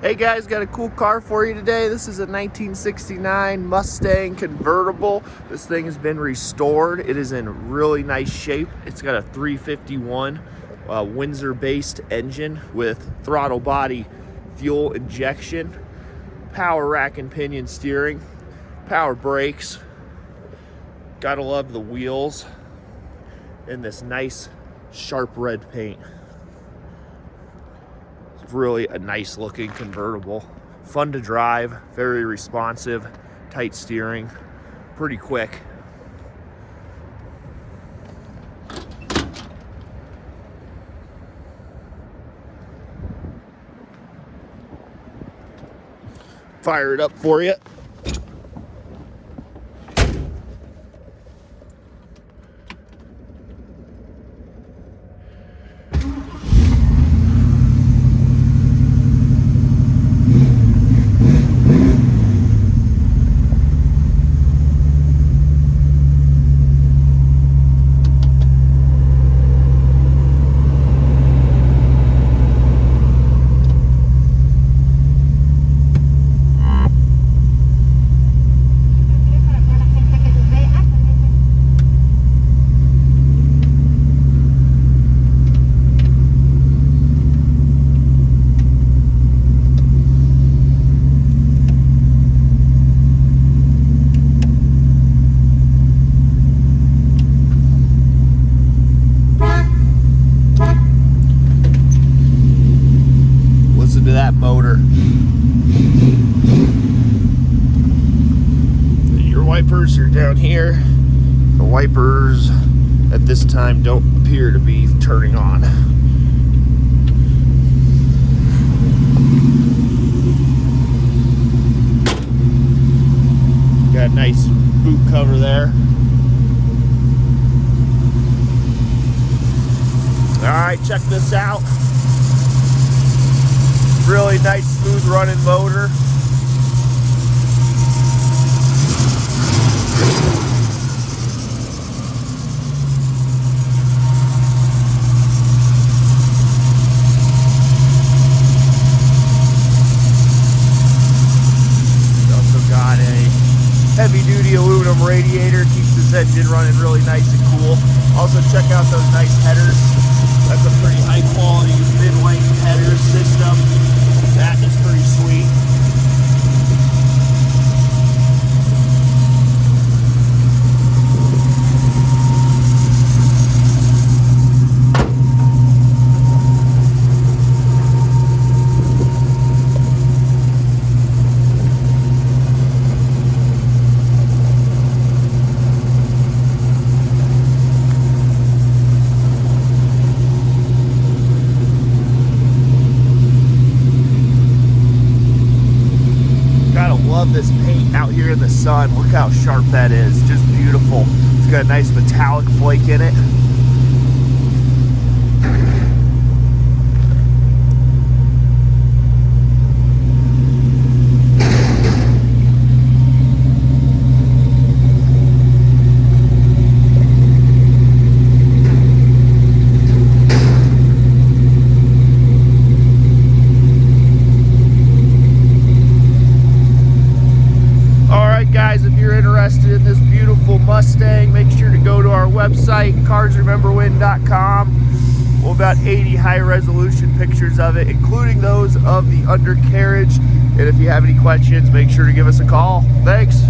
Hey guys, got a cool car for you today. This is a 1969 Mustang Convertible. This thing has been restored. It is in really nice shape. It's got a 351 Windsor based engine with throttle body fuel injection, power rack and pinion steering, power brakes. Gotta love the wheels in this nice sharp red paint. It's really a nice looking convertible. Fun to drive, very responsive, tight steering, pretty quick. Fire it up for you. To that motor. Your wipers are down here. The wipers at this time don't appear to be turning on. Got a nice boot cover there. Alright, check this out. Really nice, smooth running motor. We also got a heavy-duty aluminum radiator. Keeps this engine running really nice and cool. Also check out those nice headers. That's a pretty high-quality mid-length header system. That is pretty sweet. Love this paint out here in the sun. Look how sharp that is. Just beautiful. It's got a nice metallic flake in it. Guys, if you're interested in this beautiful Mustang, make sure to go to our website, carsrememberwhen.com. We'll about 80 high-resolution pictures of it, including those of the undercarriage. And if you have any questions, make sure to give us a call. Thanks.